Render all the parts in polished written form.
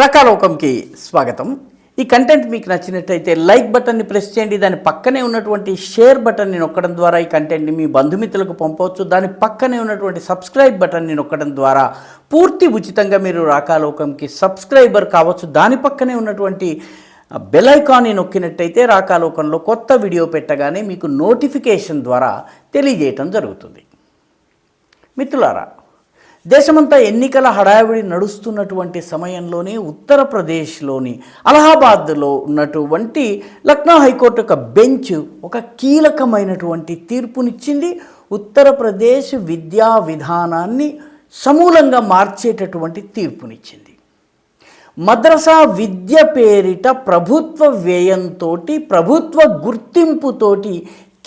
రకాలోకంకి స్వాగతం. ఈ కంటెంట్ మీకు నచ్చినట్లయితే లైక్ బటన్ని ప్రెస్ చేయండి. దాని పక్కనే ఉన్నటువంటి షేర్ బటన్ని నొక్కడం ద్వారా ఈ కంటెంట్ని మీ బంధుమిత్రులకు పంపవచ్చు. దాని పక్కనే ఉన్నటువంటి సబ్స్క్రైబ్ బటన్ని నొక్కడం ద్వారా పూర్తి ఉచితంగా మీరు రాకాలోకంకి సబ్స్క్రైబర్ కావచ్చు. దాని పక్కనే ఉన్నటువంటి బెల్ ఐకాన్ని నొక్కినట్టయితే రాకాలోకంలో కొత్త వీడియో పెట్టగానే మీకు నోటిఫికేషన్ ద్వారా తెలియజేయటం జరుగుతుంది. మిత్రులారా, దేశమంతా ఎన్నికల హడావిడి నడుస్తున్నటువంటి సమయంలోనే ఉత్తరప్రదేశ్లోని అలహాబాద్లో ఉన్నటువంటి లక్నో హైకోర్టు ఒక బెంచ్ ఒక కీలకమైనటువంటి తీర్పునిచ్చింది. ఉత్తరప్రదేశ్ విద్యా విధానాన్ని సమూలంగా మార్చేటటువంటి తీర్పునిచ్చింది. మద్రసా విద్య పేరిట ప్రభుత్వ వ్యయంతో, ప్రభుత్వ గుర్తింపుతోటి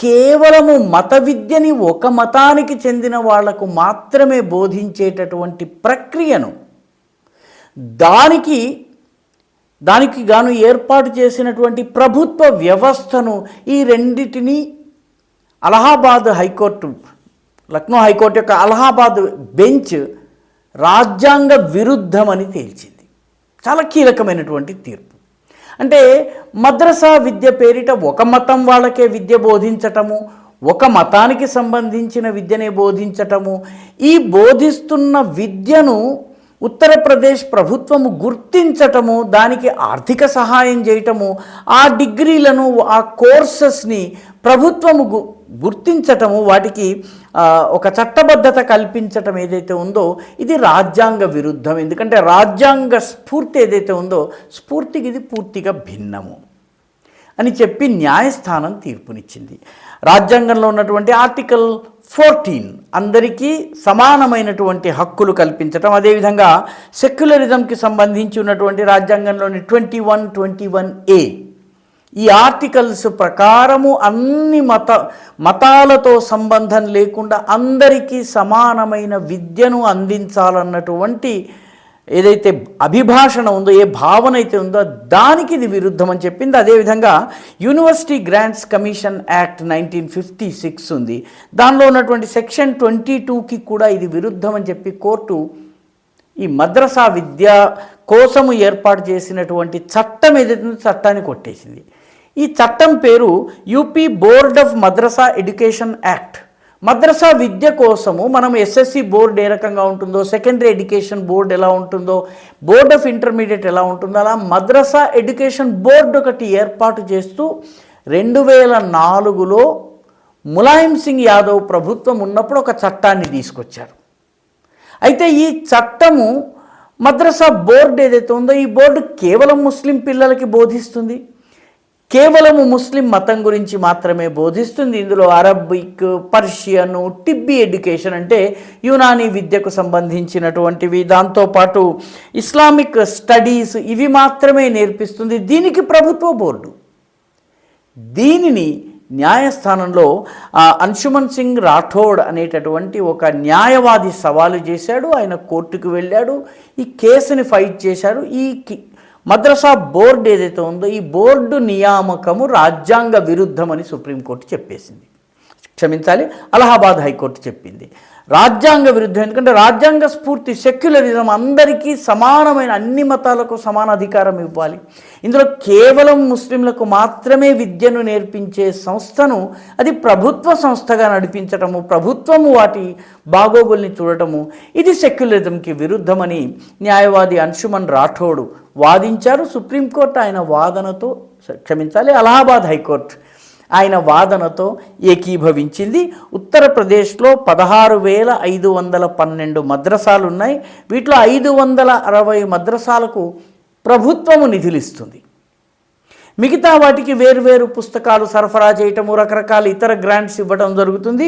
కేవలము మత విద్యని ఒక మతానికి చెందిన వాళ్లకు మాత్రమే బోధించేటటువంటి ప్రక్రియను దానికి గాను ఏర్పాటు చేసినటువంటి ప్రభుత్వ వ్యవస్థను ఈ రెండిటిని అలహాబాద్ హైకోర్టు, లక్నో హైకోర్టు యొక్క అలహాబాద్ బెంచ్ రాజ్యాంగ విరుద్ధమని తేల్చింది. చాలా కీలకమైనటువంటి తీర్పు. అంటే మద్రసా విద్య పేరిట ఒక మతం వాళ్ళకే విద్య బోధించటము, ఒక మతానికి సంబంధించిన విద్యనే బోధించటము, ఈ బోధిస్తున్న విద్యను ఉత్తరప్రదేశ్ ప్రభుత్వము గుర్తించటము, దానికి ఆర్థిక సహాయం చేయటము, ఆ డిగ్రీలను ఆ కోర్సెస్ని ప్రభుత్వము గుర్తించటము, వాటికి ఒక చట్టబద్ధత కల్పించటం ఏదైతే ఉందో ఇది రాజ్యాంగ విరుద్ధం. ఎందుకంటే రాజ్యాంగ స్ఫూర్తి ఏదైతే ఉందో స్ఫూర్తికి ఇది పూర్తిగా భిన్నము అని చెప్పి న్యాయస్థానం తీర్పునిచ్చింది. రాజ్యాంగంలో ఉన్నటువంటి ఆర్టికల్ 14 అందరికీ సమానమైనటువంటి హక్కులు కల్పించటం, అదేవిధంగా సెక్యులరిజంకి సంబంధించి ఉన్నటువంటి రాజ్యాంగంలోని 21A ఈ ఆర్టికల్స్ ప్రకారము అన్ని మతాలతో సంబంధం లేకుండా అందరికీ సమానమైన విద్యను అందించాలన్నటువంటి ఏదైతే అభిభాషణ ఉందో, ఏ భావన అయితే ఉందో దానికి ఇది విరుద్ధం అని చెప్పింది. అదేవిధంగా యూనివర్సిటీ గ్రాంట్స్ కమిషన్ యాక్ట్ 1956 ఉంది, దానిలో ఉన్నటువంటి సెక్షన్ 22కి కూడా ఇది విరుద్ధం అని చెప్పి కోర్టు ఈ మద్రసా విద్య కోసము ఏర్పాటు చేసినటువంటి చట్టం ఏదైతే చట్టాన్ని కొట్టేసింది. ఈ చట్టం పేరు UP board of Madrasa education act. మద్రసా విద్య కోసము మనం ఎస్ఎస్సి బోర్డు ఏ రకంగా ఉంటుందో, సెకండరీ ఎడ్యుకేషన్ బోర్డు ఎలా ఉంటుందో, బోర్డ్ ఆఫ్ ఇంటర్మీడియట్ ఎలా ఉంటుందో, అలా మద్రసా ఎడ్యుకేషన్ బోర్డు ఒకటి ఏర్పాటు చేస్తూ 2004లో ములాయం సింగ్ యాదవ్ ప్రభుత్వం ఉన్నప్పుడు ఒక చట్టాన్ని తీసుకొచ్చారు. అయితే ఈ చట్టము మద్రసా బోర్డు ఏదైతే ఉందో ఈ బోర్డు కేవలం ముస్లిం పిల్లలకి బోధిస్తుంది, కేవలము ముస్లిం మతం గురించి మాత్రమే బోధిస్తుంది. ఇందులో అరబిక్, పర్షియను, టిబ్బీ ఎడ్యుకేషన్ అంటే యునానీ విద్యకు సంబంధించినటువంటివి, దాంతోపాటు ఇస్లామిక్ స్టడీస్ ఇవి మాత్రమే నేర్పిస్తుంది. దీనికి ప్రభుత్వ బోర్డు. దీనిని న్యాయస్థానంలో అంశుమన్ సింగ్ రాఠోడ్ అనేటటువంటి ఒక న్యాయవాది సవాలు చేశాడు. ఆయన కోర్టుకు వెళ్ళాడు, ఈ కేసుని ఫైట్ చేశాడు. ఈ మద్రసా బోర్డు ఏదైతే ఉందో ఈ బోర్డు నియామకము రాజ్యాంగ విరుద్ధమని సుప్రీంకోర్టు చెప్పేసింది. క్షమించాలి, అలహాబాద్ హైకోర్టు చెప్పింది రాజ్యాంగ విరుద్ధం. ఎందుకంటే రాజ్యాంగ స్ఫూర్తి సెక్యులరిజం, అందరికీ సమానమైన అన్ని మతాలకు సమాన అధికారం ఇవ్వాలి. ఇందులో కేవలం ముస్లింలకు మాత్రమే విద్యను నేర్పించే సంస్థను అది ప్రభుత్వ సంస్థగా నడిపించటము, ప్రభుత్వము వాటి బాగోగుల్ని చూడటము, ఇది సెక్యులరిజంకి విరుద్ధమని న్యాయవాది అంశుమన్ రాఠోడ్ వాదించారు. సుప్రీంకోర్టు ఆయన వాదనతో, క్షమించాలి, అలహాబాద్ హైకోర్టు ఆయన వాదనతో ఏకీభవించింది. ఉత్తరప్రదేశ్లో 16,512 మద్రసాలు ఉన్నాయి. వీటిలో 560 మద్రసాలకు ప్రభుత్వము నిధులు ఇస్తుంది. మిగతా వాటికి వేరువేరు పుస్తకాలు సరఫరా చేయటము, రకరకాల ఇతర గ్రాంట్స్ ఇవ్వడం జరుగుతుంది.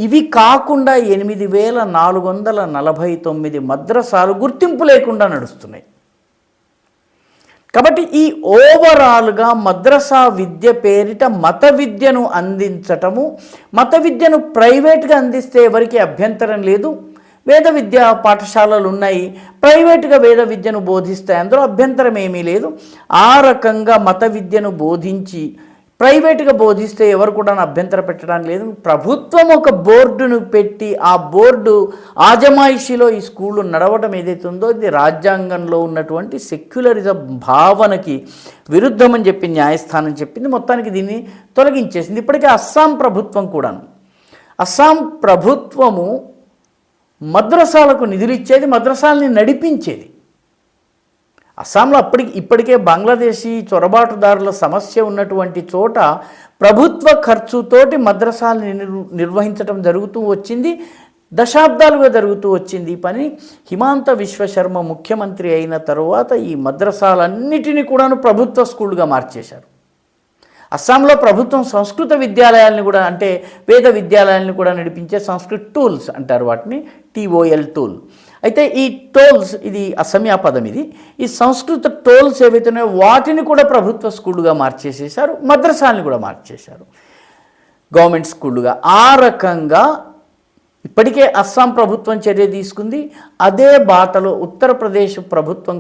ఇవి కాకుండా 8,449 మద్రసాలు గుర్తింపు లేకుండా నడుస్తున్నాయి. కాబట్టి ఈ ఓవరాల్గా మద్రసా విద్య పేరిట మత విద్యను అందించటము, మత విద్యను ప్రైవేట్గా అందిస్తే ఎవరికి అభ్యంతరం లేదు. వేద విద్యా పాఠశాలలు ఉన్నాయి, ప్రైవేటుగా వేద విద్యను బోధిస్తాయి, అందులో అభ్యంతరం ఏమీ లేదు. ఆ రకంగా మత విద్యను బోధించి ప్రైవేటుగా బోధిస్తే ఎవరు కూడా అభ్యంతర పెట్టడానికి లేదు. ప్రభుత్వం ఒక బోర్డును పెట్టి ఆ బోర్డు ఆజమాయిషిలో ఈ స్కూళ్ళు నడవడం ఏదైతే ఉందో ఇది రాజ్యాంగంలో ఉన్నటువంటి సెక్యులరిజం భావనకి విరుద్ధమని చెప్పి న్యాయస్థానం చెప్పింది. మొత్తానికి దీన్ని తొలగించేసింది. ఇప్పటికే అస్సాం ప్రభుత్వం కూడాను, అస్సాం ప్రభుత్వము మద్రసాలకు నిధులు ఇచ్చేది, మద్రసాలని నడిపించేది. అస్సాంలో ఇప్పటికే బంగ్లాదేశీ చొరబాటుదారుల సమస్య ఉన్నటువంటి చోట ప్రభుత్వ ఖర్చుతోటి మద్రసాలను నిర్వహించడం జరుగుతూ వచ్చింది, దశాబ్దాలుగా జరుగుతూ వచ్చింది ఈ పని. హిమాంత విశ్వశర్మ ముఖ్యమంత్రి అయిన తరువాత ఈ మద్రసాలన్నిటినీ కూడాను ప్రభుత్వ స్కూళ్ళుగా మార్చేశారు. అస్సాంలో ప్రభుత్వం సంస్కృత విద్యాలయాలను కూడా, అంటే వేద విద్యాలయాలను కూడా నడిపించే సంస్కృత్ టూల్స్ అంటారు వాటిని, TOL టూల్. అయితే ఈ టోల్స్, ఇది అసమియా పదం, ఈ సంస్కృత టోల్స్ ఏవైతే ఉన్నాయో వాటిని కూడా ప్రభుత్వ స్కూళ్ళుగా మార్చేసేసారు, మద్రసాలను కూడా మార్చేశారు గవర్నమెంట్ స్కూళ్ళుగా. ఆ రకంగా ఇప్పటికే అస్సాం ప్రభుత్వం చర్య తీసుకుంది. అదే బాటలో ఉత్తరప్రదేశ్ ప్రభుత్వం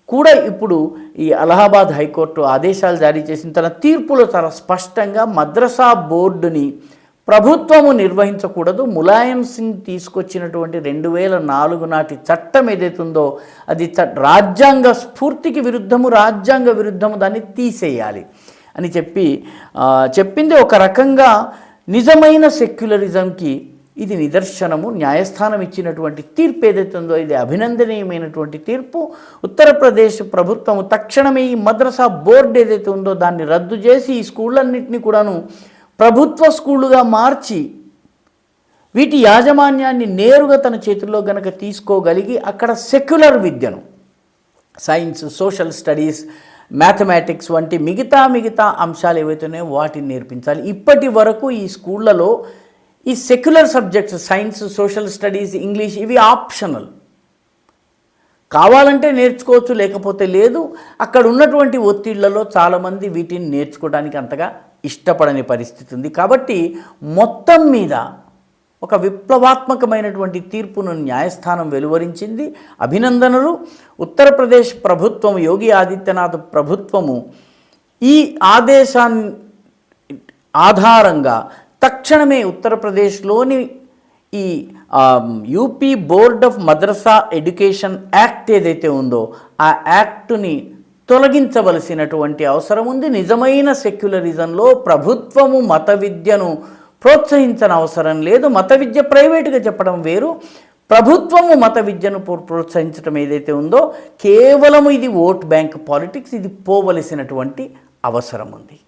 కూడా ఇప్పుడు ఈ అలహాబాద్ హైకోర్టు ఆదేశాలు జారీ చేసిన తన తీర్పులో చాలా స్పష్టంగా మద్రసా బోర్డుని ప్రభుత్వము నిర్వహించకూడదు. ములాయం సింగ్ తీసుకొచ్చినటువంటి 2004 నాటి చట్టం ఏదైతుందో అది రాజ్యాంగ స్ఫూర్తికి విరుద్ధము, రాజ్యాంగ విరుద్ధము, దాన్ని తీసేయాలి అని చెప్పింది. ఒక రకంగా నిజమైన సెక్యులరిజంకి ఇది నిదర్శనము. న్యాయస్థానం ఇచ్చినటువంటి తీర్పు ఏదైతే ఉందో ఇది అభినందనీయమైనటువంటి తీర్పు. ఉత్తరప్రదేశ్ ప్రభుత్వము తక్షణమే ఈ మద్రసా బోర్డు ఏదైతే ఉందో దాన్ని రద్దు చేసి ఈ స్కూళ్ళన్నింటినీ కూడాను ప్రభుత్వ స్కూళ్ళుగా మార్చి వీటి యాజమాన్యాన్ని నేరుగా తన చేతుల్లో గనక తీసుకోగలిగి అక్కడ సెక్యులర్ విద్యను, సైన్స్, సోషల్ స్టడీస్, మ్యాథమెటిక్స్ వంటి మిగతా అంశాలు ఏవైతే ఉన్నాయో వాటిని నేర్పించాలి. ఇప్పటి వరకు ఈ స్కూళ్ళలో ఈ secular subjects, science, social studies, English, ఇవి ఆప్షనల్. కావాలంటే నేర్చుకోవచ్చు, లేకపోతే లేదు. అక్కడ ఉన్నటువంటి ఒత్తిళ్లలో చాలామంది వీటిని నేర్చుకోవడానికి అంతగా ఇష్టపడని పరిస్థితి ఉంది. కాబట్టి మొత్తం మీద ఒక విప్లవాత్మకమైనటువంటి తీర్పును న్యాయస్థానం వెలువరించింది. అభినందనలు. ఉత్తరప్రదేశ్ ప్రభుత్వం, యోగి ఆదిత్యనాథ్ ప్రభుత్వము ఈ ఆదేశాన్ని ఆధారంగా తక్షణమే ఉత్తరప్రదేశ్లోని ఈ UP board of Madrasa education act ఏదైతే ఉందో ఆ యాక్టుని తొలగించవలసినటువంటి అవసరం ఉంది. నిజమైన సెక్యులరిజంలో ప్రభుత్వము మత విద్యను ప్రోత్సహించని అవసరం లేదు. మత విద్య ప్రైవేటుగా చెప్పడం వేరు, ప్రభుత్వము మత విద్యను ప్రోత్సహించడం ఏదైతే ఉందో కేవలము ఇది ఓట్ బ్యాంక్ పాలిటిక్స్, ఇది పోవలసినటువంటి అవసరం ఉంది.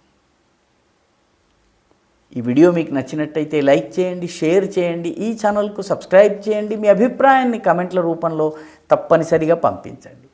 ఈ వీడియో మీకు నచ్చినట్టయితే లైక్ చేయండి, షేర్ చేయండి, ఈ ఛానల్కు సబ్స్క్రైబ్ చేయండి. మీ అభిప్రాయాన్ని కమెంట్ల రూపంలో తప్పనిసరిగా పంపించండి.